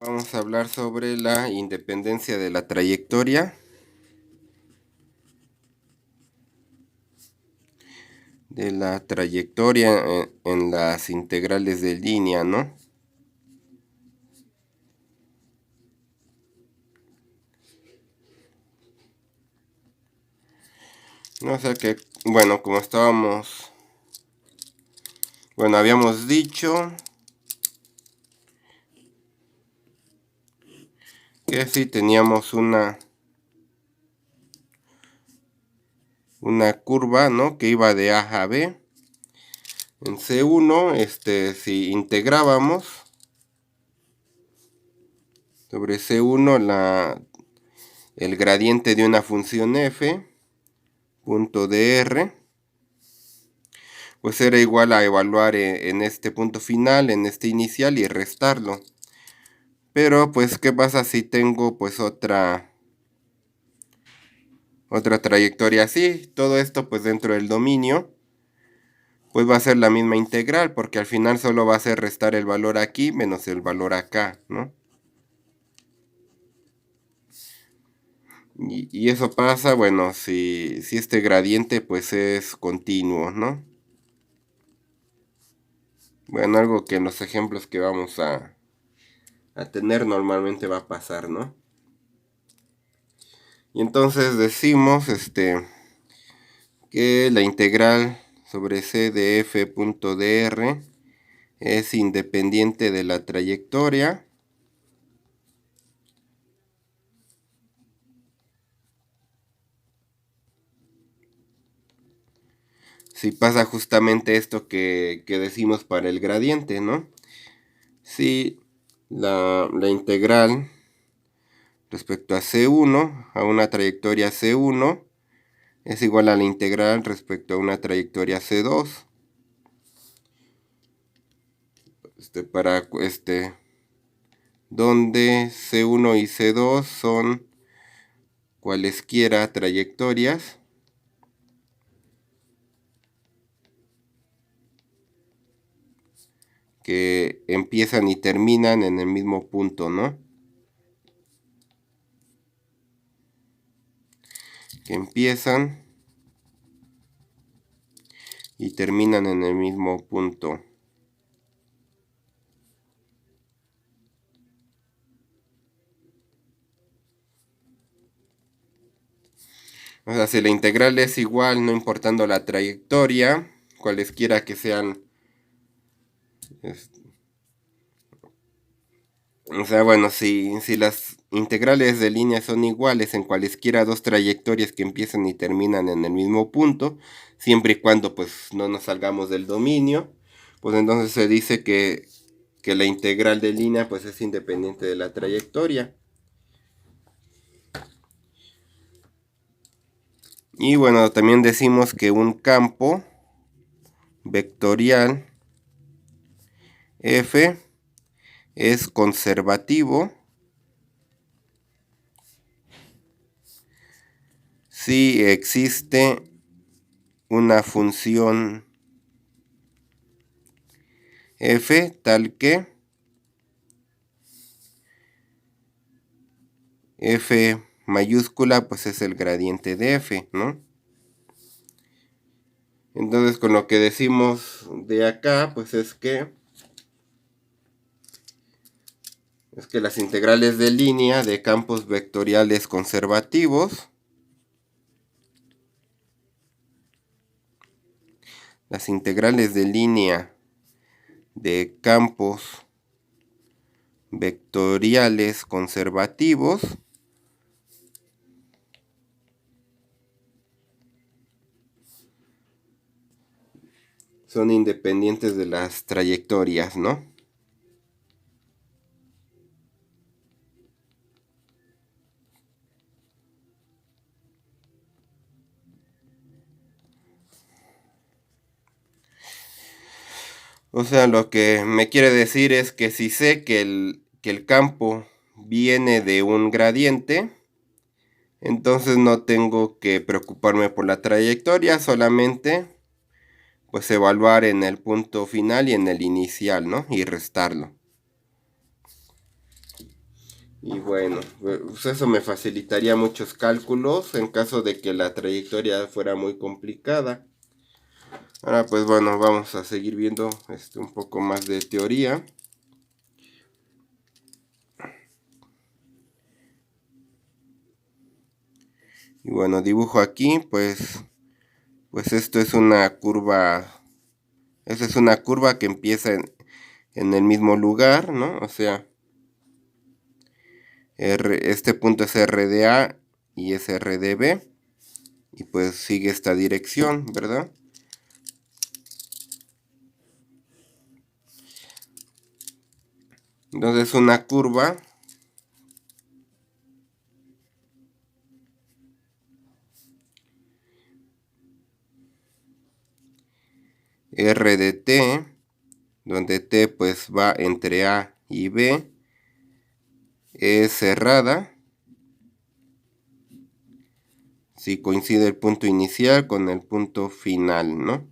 Vamos a hablar sobre la independencia de la trayectoria en las integrales de línea, ¿no? O sea que, bueno, como habíamos dicho que si teníamos una curva, ¿no? Que iba de A a B. En C1, si integrábamos sobre C1 el gradiente de una función f, punto dr, pues era igual a evaluar en este punto final, en este inicial y restarlo. Pero pues, ¿qué pasa si tengo pues otra trayectoria así? Todo esto pues dentro del dominio, pues va a ser la misma integral, porque al final solo va a ser restar el valor aquí menos el valor acá, ¿no? Y eso pasa, bueno, si este gradiente pues es continuo, ¿no? Bueno, algo que en los ejemplos que vamos a tener normalmente va a pasar, ¿no? Y entonces decimos que la integral sobre c de f.dr es independiente de la trayectoria si pasa justamente esto que decimos para el gradiente, ¿no? Si la integral respecto a C1, a una trayectoria C1, es igual a la integral respecto a una trayectoria C2. Donde C1 y C2 son cualesquiera trayectorias que empiezan y terminan en el mismo punto, ¿no? Que empiezan y terminan en el mismo punto. O sea, si la integral es igual, no importando la trayectoria, cualesquiera que sean, o sea, bueno, si las integrales de línea son iguales en cualesquiera dos trayectorias que empiezan y terminan en el mismo punto, siempre y cuando pues no nos salgamos del dominio, pues entonces se dice que la integral de línea pues es independiente de la trayectoria. Y bueno, también decimos que un campo vectorial f es conservativo si existe una función f tal que f mayúscula pues es el gradiente de f, ¿no? Entonces con lo que decimos de acá pues es que las integrales de línea de campos vectoriales conservativos, las integrales de línea de campos vectoriales conservativos son independientes de las trayectorias, ¿no? O sea, lo que me quiere decir es que si sé que el campo viene de un gradiente, entonces no tengo que preocuparme por la trayectoria, solamente pues evaluar en el punto final y en el inicial, ¿no? Y restarlo. Y bueno, pues eso me facilitaría muchos cálculos en caso de que la trayectoria fuera muy complicada. Ahora pues bueno, vamos a seguir viendo un poco más de teoría. Y bueno, dibujo aquí, pues esto es una curva. Esa es una curva que empieza en el mismo lugar, ¿no? O sea, este punto es R de A y es R de B. Y pues sigue esta dirección, ¿verdad? Entonces una curva R de T, donde T pues va entre A y B, es cerrada si coincide el punto inicial con el punto final, ¿no?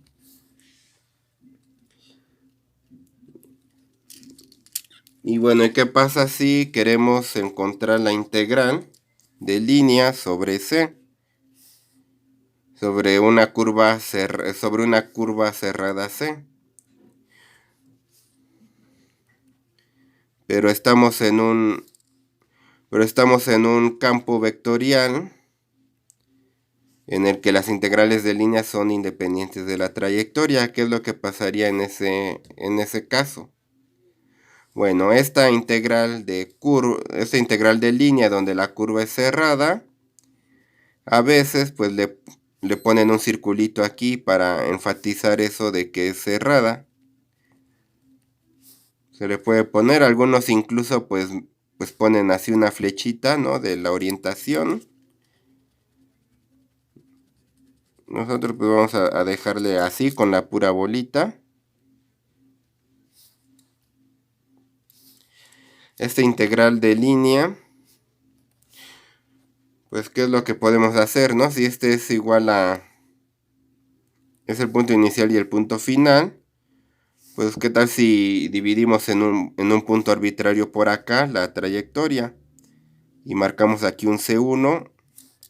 Y bueno, ¿y qué pasa si queremos encontrar la integral de línea sobre C? Sobre una curva cerrada C. Pero estamos en un campo vectorial en el que las integrales de línea son independientes de la trayectoria. ¿Qué es lo que pasaría en ese caso? Bueno, esta integral de línea donde la curva es cerrada, a veces pues le ponen un circulito aquí para enfatizar eso de que es cerrada. Se le puede poner, algunos incluso pues ponen así una flechita, ¿no? De la orientación. Nosotros pues vamos a dejarle así con la pura bolita. Esta integral de línea, pues ¿qué es lo que podemos hacer, no? Si este es igual es el punto inicial y el punto final, pues ¿qué tal si dividimos en un punto arbitrario por acá la trayectoria? Y marcamos aquí un C1,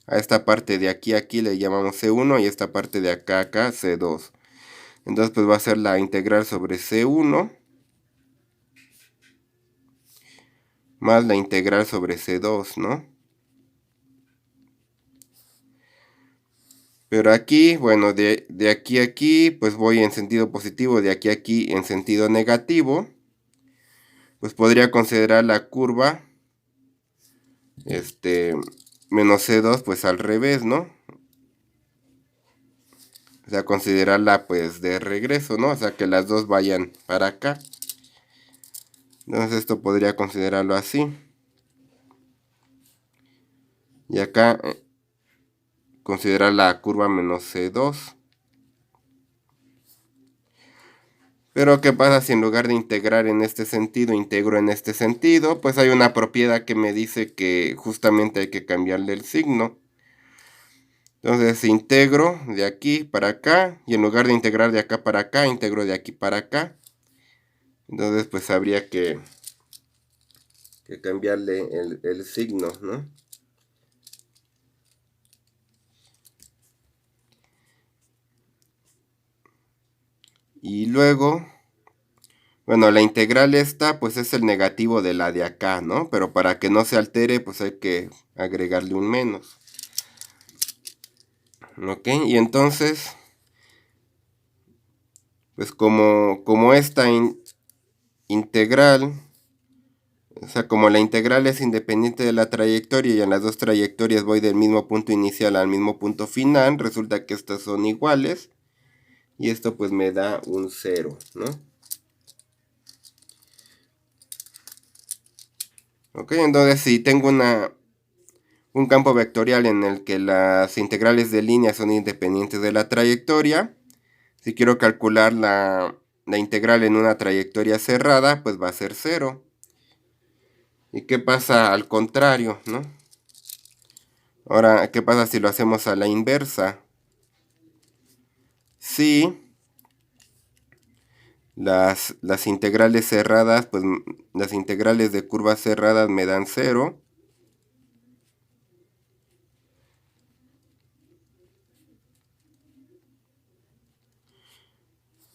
a esta parte de aquí a aquí le llamamos C1 y esta parte de acá a acá C2. Entonces pues va a ser la integral sobre C1 más la integral sobre C2, ¿no? Pero aquí, bueno, de aquí a aquí, pues voy en sentido positivo, de aquí a aquí en sentido negativo. Pues podría considerar la curva, menos C2, pues al revés, ¿no? O sea, considerarla pues de regreso, ¿no? O sea, que las dos vayan para acá. Entonces esto podría considerarlo así. Y acá considerar la curva menos C2. Pero ¿qué pasa si en lugar de integrar en este sentido, integro en este sentido? Pues hay una propiedad que me dice que justamente hay que cambiarle el signo. Entonces integro de aquí para acá y en lugar de integrar de acá para acá, integro de aquí para acá. Entonces pues habría que cambiarle el signo, ¿no? Y luego, bueno, la integral esta pues es el negativo de la de acá, ¿no? Pero para que no se altere pues hay que agregarle un menos. ¿Ok? Y entonces, pues como esta integral, o sea, como la integral es independiente de la trayectoria y en las dos trayectorias voy del mismo punto inicial al mismo punto final, resulta que estas son iguales y esto pues me da un 0, ¿no? Ok, entonces si tengo un campo vectorial en el que las integrales de línea son independientes de la trayectoria, si quiero calcular la integral en una trayectoria cerrada, pues va a ser 0. ¿Y qué pasa al contrario, no? Ahora, ¿qué pasa si lo hacemos a la inversa? Si Las integrales cerradas, pues las integrales de curvas cerradas me dan 0.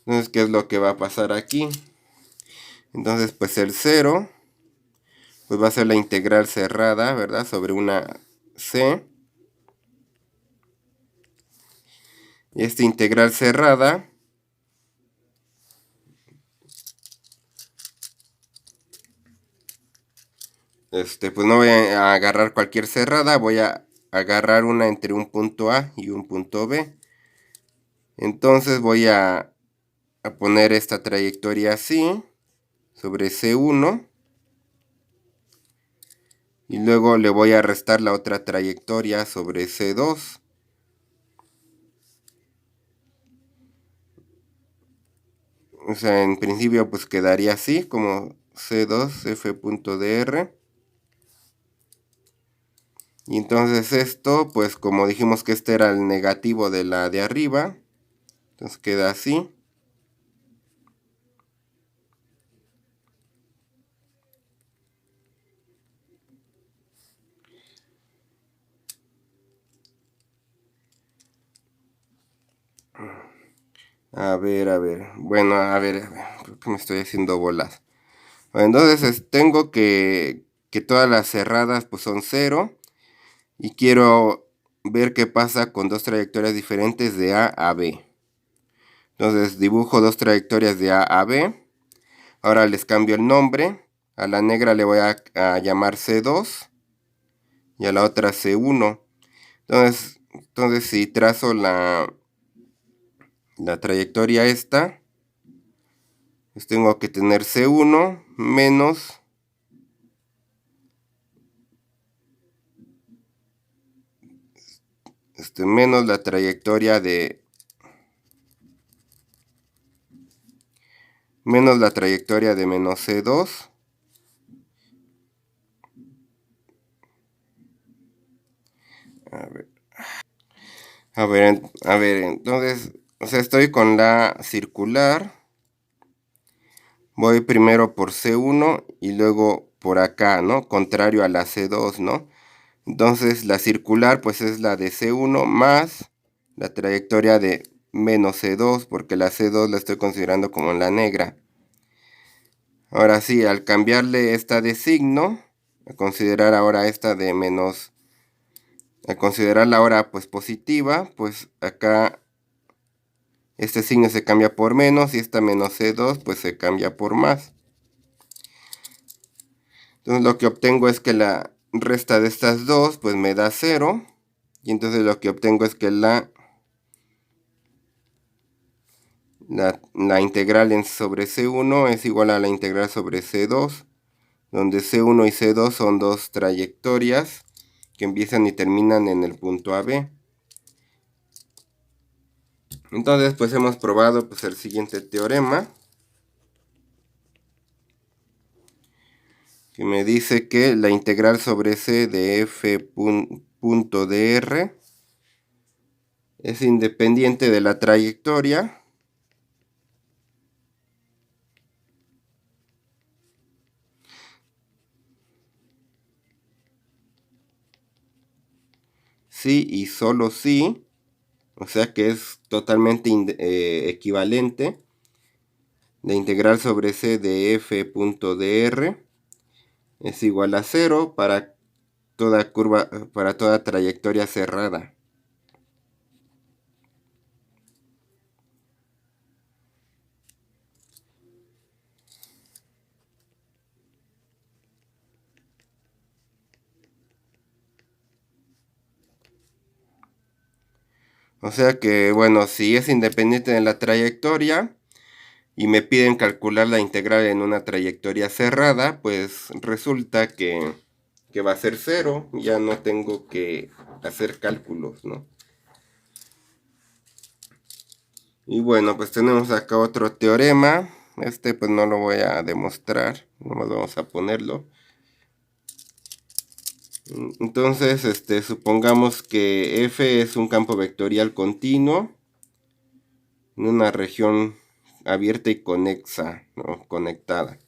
Entonces, ¿qué es lo que va a pasar aquí? Entonces, pues el 0, pues va a ser la integral cerrada, ¿verdad? Sobre una C. Y esta integral cerrada, pues no voy a agarrar cualquier cerrada, voy a agarrar una entre un punto A y un punto B. Entonces voy a poner esta trayectoria así, sobre C1. Y luego le voy a restar la otra trayectoria sobre C2. O sea, en principio pues quedaría así, como C2 F.dr. Y entonces esto, pues como dijimos que este era el negativo de la de arriba, entonces queda así. A ver, a ver. Bueno, a ver, creo que me estoy haciendo bolas. Bueno, entonces tengo que todas las cerradas pues son 0. Y quiero ver qué pasa con dos trayectorias diferentes de A a B. Entonces dibujo dos trayectorias de A a B. Ahora les cambio el nombre. A la negra le voy a llamar C2 y a la otra C1. Entonces si trazo la trayectoria esta, pues tengo que tener C1 menos la trayectoria de menos C2. A ver. A ver, entonces, o sea, estoy con la circular. Voy primero por C1 y luego por acá, ¿no? Contrario a la C2, ¿no? Entonces, la circular, pues es la de C1 más la trayectoria de menos C2, porque la C2 la estoy considerando como la negra. Ahora sí, al cambiarle esta de signo, a considerar ahora esta de menos, a considerarla ahora pues positiva, pues acá este signo se cambia por menos y esta menos C2 pues se cambia por más. Entonces lo que obtengo es que la resta de estas dos pues me da 0. Y entonces lo que obtengo es que la integral sobre C1 es igual a la integral sobre C2. Donde C1 y C2 son dos trayectorias que empiezan y terminan en el punto AB. Entonces pues hemos probado pues el siguiente teorema, que me dice que la integral sobre C de f.dr es independiente de la trayectoria si y solo si, o sea que es totalmente equivalente. La integral sobre C de f.dr es igual a 0 para toda trayectoria cerrada. O sea que, bueno, si es independiente de la trayectoria y me piden calcular la integral en una trayectoria cerrada, pues resulta que va a ser 0. Ya no tengo que hacer cálculos, ¿no? Y bueno, pues tenemos acá otro teorema. Este pues no lo voy a demostrar, nomás vamos a ponerlo. Entonces, supongamos que F es un campo vectorial continuo en una región abierta y conexa, ¿no? Conectada.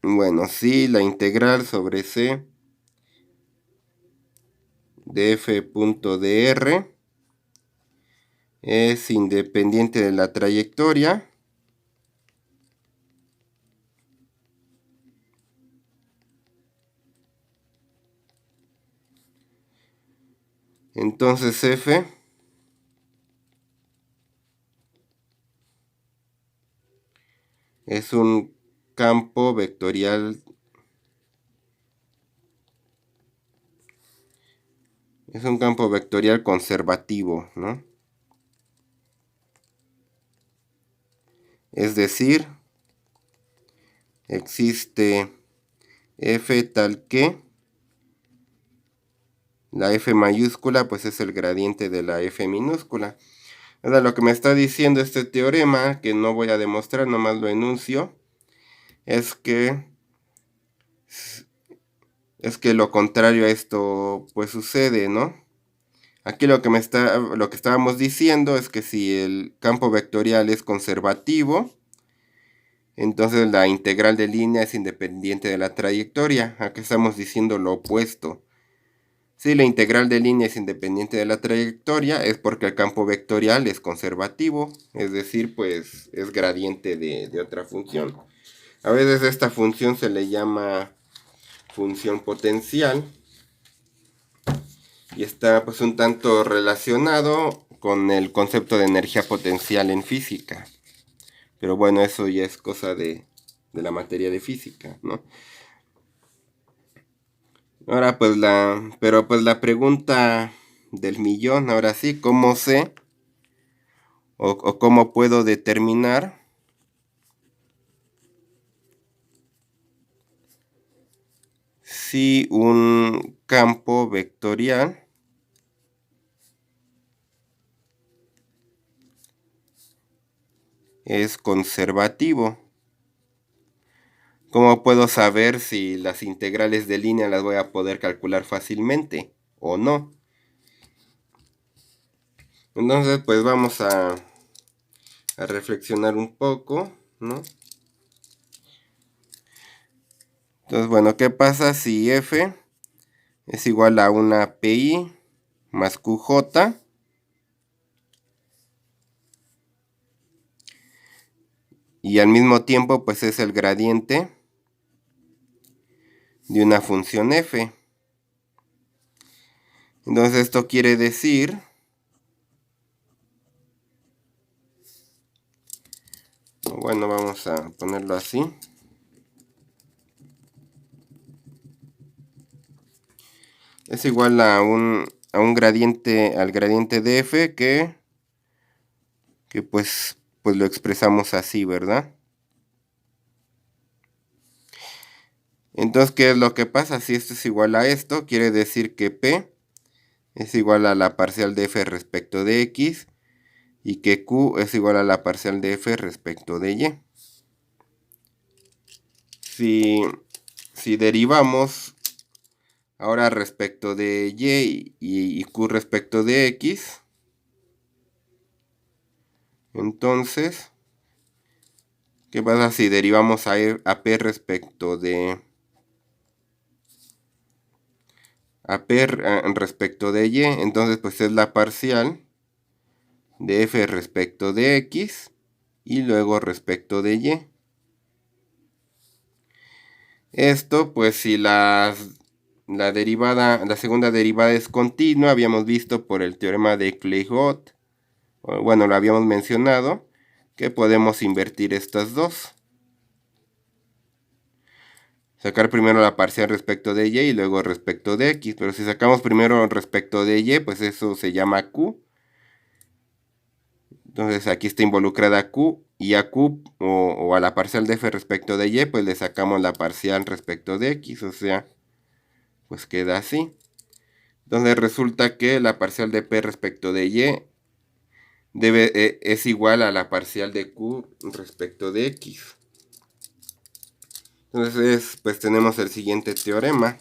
Bueno, si la integral sobre C de f.dr es independiente de la trayectoria, entonces f es un campo vectorial, conservativo, ¿no? Es decir, existe f tal que la f mayúscula pues es el gradiente de la f minúscula. Ahora, lo que me está diciendo este teorema, que no voy a demostrar, nomás lo enuncio, es que lo contrario a esto pues sucede, ¿no? Aquí lo que estábamos diciendo es que si el campo vectorial es conservativo, entonces la integral de línea es independiente de la trayectoria. Aquí estamos diciendo lo opuesto. Si la integral de línea es independiente de la trayectoria, es porque el campo vectorial es conservativo, es decir, pues es gradiente de otra función. A veces esta función se le llama función potencial y está pues un tanto relacionado con el concepto de energía potencial en física. Pero bueno, eso ya es cosa de la materia de física, ¿no? Ahora pues la pregunta del millón, ahora sí, ¿cómo sé o cómo puedo determinar si un campo vectorial es conservativo? ¿Cómo puedo saber si las integrales de línea las voy a poder calcular fácilmente o no? Entonces, pues vamos a reflexionar un poco, ¿no? Entonces, bueno, ¿qué pasa si f es igual a una pi más qj y al mismo tiempo pues es el gradiente de una función f? Entonces esto quiere decir bueno, vamos a ponerlo así. Es igual a un gradiente, al gradiente de f que pues lo expresamos así, ¿verdad? Entonces, ¿qué es lo que pasa? Si esto es igual a esto, quiere decir que P es igual a la parcial de f respecto de x y que Q es igual a la parcial de f respecto de y. Si derivamos ahora respecto de y Q respecto de x, entonces, ¿qué pasa si derivamos a P respecto de respecto de y? Entonces pues es la parcial de f respecto de x y luego respecto de y. Esto pues si la segunda derivada es continua, habíamos visto por el teorema de Clairaut, bueno, lo habíamos mencionado, que podemos invertir estas dos. Sacar primero la parcial respecto de y luego respecto de x, pero si sacamos primero respecto de y, pues eso se llama q. Entonces aquí está involucrada q, y a q o a la parcial de f respecto de y, pues le sacamos la parcial respecto de x, o sea, pues queda así. Entonces resulta que la parcial de p respecto de y es igual a la parcial de q respecto de x. Entonces, pues tenemos el siguiente teorema.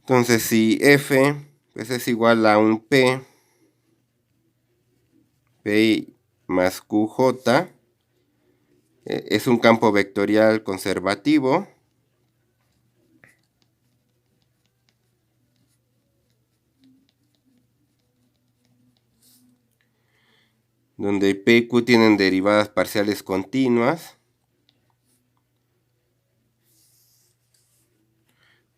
Entonces, si f pues es igual a un p Pi más QJ es un campo vectorial conservativo. Donde P y Q tienen derivadas parciales continuas.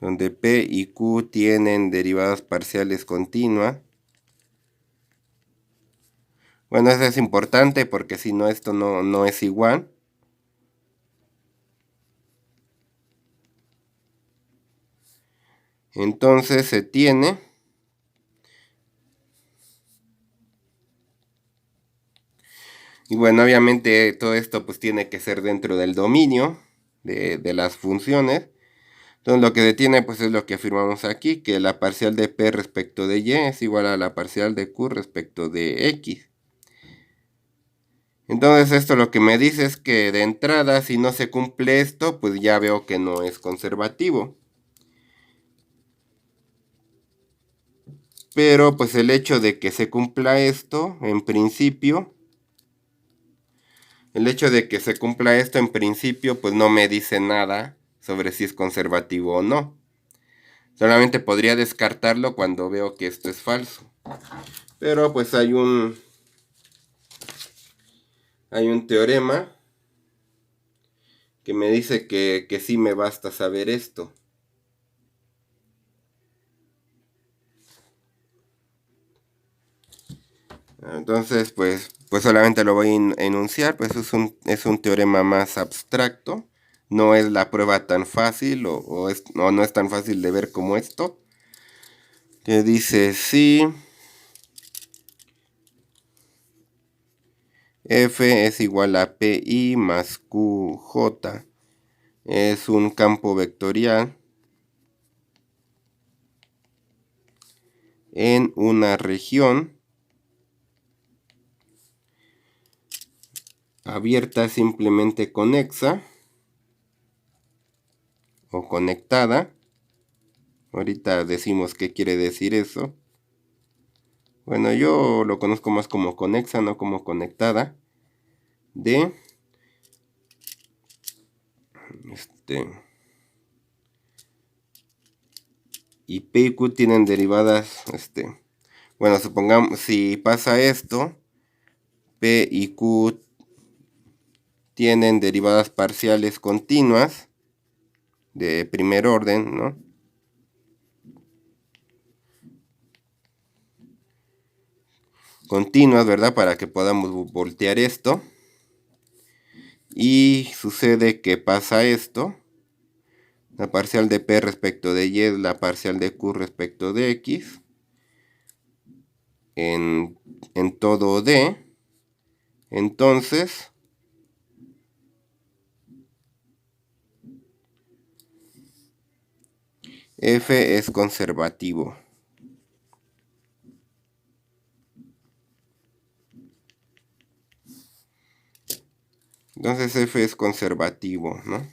Donde P y Q tienen derivadas parciales continuas. Bueno, eso es importante porque si no, esto no es igual. Entonces se tiene y bueno, obviamente todo esto pues tiene que ser dentro del dominio de las funciones. Entonces lo que se tiene pues es lo que afirmamos aquí, que la parcial de P respecto de Y es igual a la parcial de Q respecto de X. Entonces esto lo que me dice es que de entrada si no se cumple esto, pues ya veo que no es conservativo. Pero pues el hecho de que se cumpla esto, en principio, pues no me dice nada sobre si es conservativo o no. Solamente podría descartarlo cuando veo que esto es falso. Pero pues hay un teorema que me dice que sí me basta saber esto. Entonces, pues solamente lo voy a enunciar, pues es un teorema más abstracto. No es la prueba tan fácil o no es tan fácil de ver como esto. Que dice si F es igual a PI más QJ. Es un campo vectorial en una región abierta simplemente conexa o conectada. Ahorita decimos qué quiere decir eso. Bueno, yo lo conozco más como conexa, no como conectada. Y P y Q tienen derivadas, bueno, supongamos, si pasa esto, P y Q tienen derivadas parciales continuas de primer orden, ¿no? Continuas, ¿verdad? Para que podamos voltear esto. Y sucede que pasa esto. La parcial de P respecto de Y es la parcial de Q respecto de X. En todo D. Entonces, F es conservativo. Entonces F es conservativo, ¿no?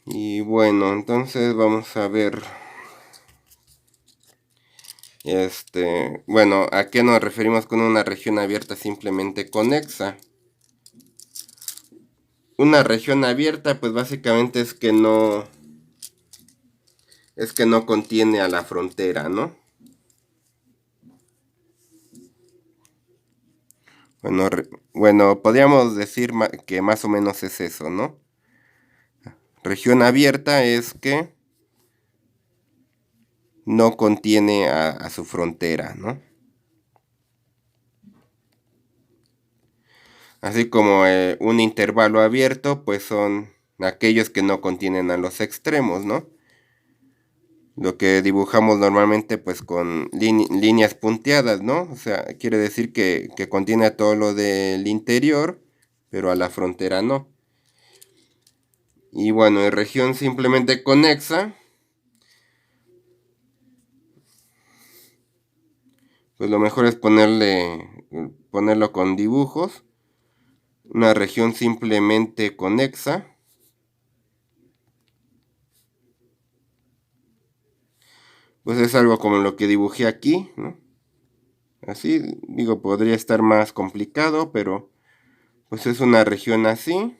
Y bueno, entonces vamos a ver. Bueno, ¿a qué nos referimos con una región abierta simplemente conexa? Una región abierta, pues básicamente es que no contiene a la frontera, ¿no? Bueno, podríamos decir que más o menos es eso, ¿no? Región abierta es que no contiene a su frontera, ¿no? Así como un intervalo abierto, pues son aquellos que no contienen a los extremos, ¿no? Lo que dibujamos normalmente pues con líneas punteadas, ¿no? O sea, quiere decir que contiene a todo lo del interior, pero a la frontera no. Y bueno, en región simplemente conexa, pues lo mejor es ponerlo con dibujos. Una región simplemente conexa. Pues es algo como lo que dibujé aquí, ¿no? Así, digo, podría estar más complicado, pero pues es una región así.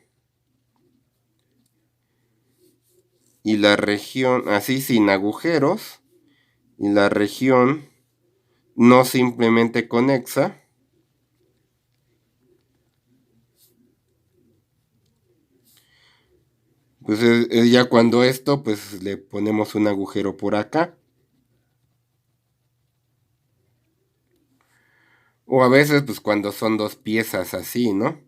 Y la región así sin agujeros. Y la región no simplemente conexa. Pues es ya cuando esto, pues le ponemos un agujero por acá. O a veces, pues cuando son dos piezas así, ¿no?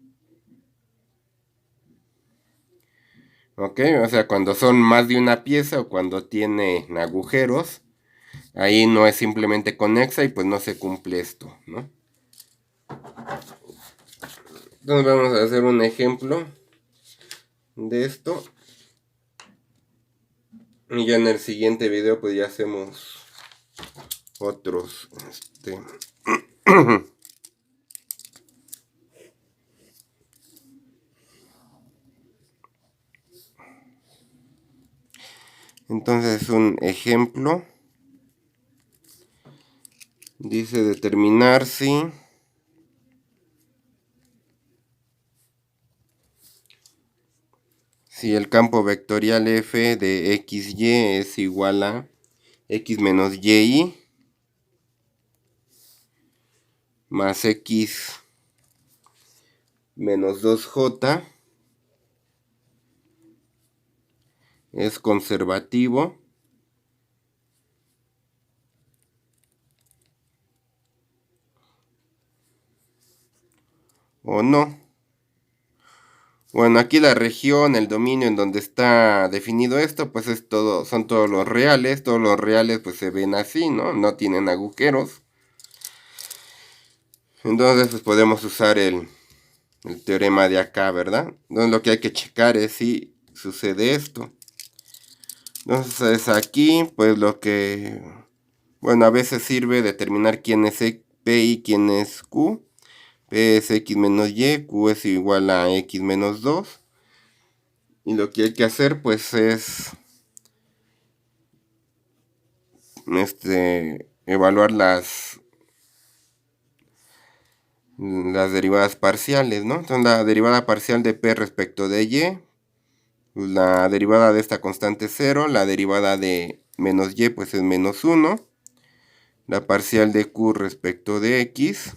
¿Ok? O sea, cuando son más de una pieza o cuando tiene agujeros, ahí no es simplemente conexa y pues no se cumple esto, ¿no? Entonces vamos a hacer un ejemplo de esto. Y ya en el siguiente video pues ya hacemos otros. Entonces un ejemplo. Dice determinar si el campo vectorial f de xy es igual a x menos y más x menos 2j es conservativo o no. Bueno, aquí la región, el dominio en donde está definido esto, pues es todo, son todos los reales pues se ven así, ¿no? No tienen agujeros. Entonces pues podemos usar el teorema de acá, ¿verdad? Entonces lo que hay que checar es si sucede esto. Entonces aquí, pues lo que, bueno, a veces sirve determinar quién es P y quién es Q. P es x menos y, Q es igual a x menos 2. Y lo que hay que hacer, pues, es evaluar las derivadas parciales, ¿no? Entonces la derivada parcial de P respecto de y, la derivada de esta constante es 0, la derivada de menos y pues es menos 1, la parcial de Q respecto de x,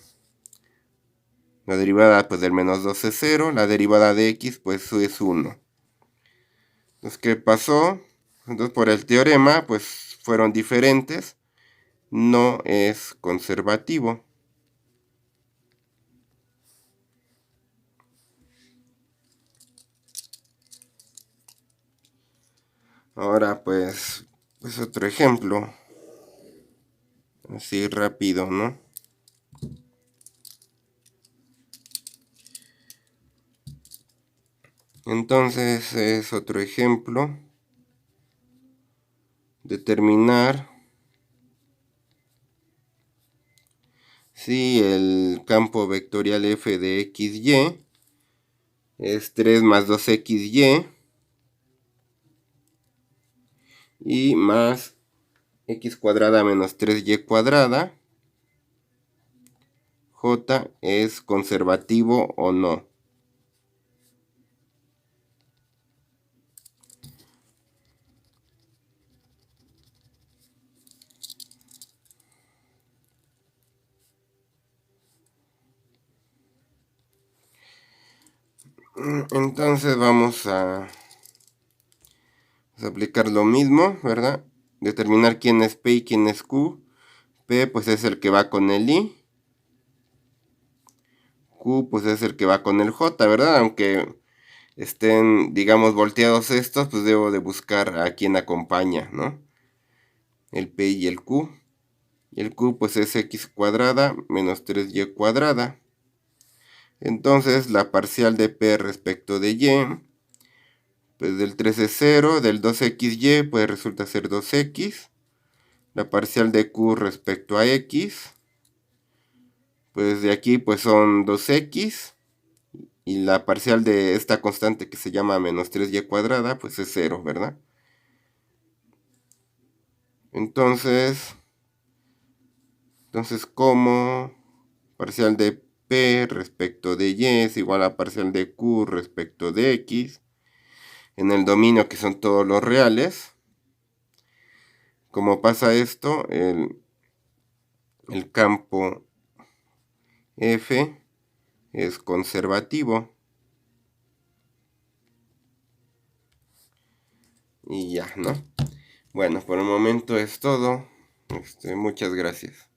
la derivada pues del menos 2 es 0, la derivada de x pues es 1. Entonces, ¿qué pasó? Entonces por el teorema pues fueron diferentes, no es conservativo. Ahora pues otro ejemplo. Así rápido, ¿no? Entonces es otro ejemplo. Determinar si el campo vectorial f de xy es 3 más 2xy y más x cuadrada menos 3y cuadrada, j es conservativo o no. Entonces vamos a aplicar lo mismo, ¿verdad? Determinar quién es P y quién es Q. P pues es el que va con el I. Q pues es el que va con el J, ¿verdad? Aunque estén, digamos, volteados estos, pues debo de buscar a quien acompaña, ¿no? El P y el Q. Y el Q pues es x cuadrada menos 3y cuadrada. Entonces la parcial de P respecto de y, pues del 3 es 0, del 2xy pues resulta ser 2x. La parcial de Q respecto a x, pues de aquí pues son 2x. Y la parcial de esta constante que se llama menos 3y cuadrada, pues es 0, ¿verdad? Entonces, Entonces, como parcial de P respecto de Y es igual a parcial de Q respecto de X, en el dominio que son todos los reales. Como pasa esto, el campo F es conservativo. Y ya, ¿no? Bueno, por el momento es todo. Muchas gracias.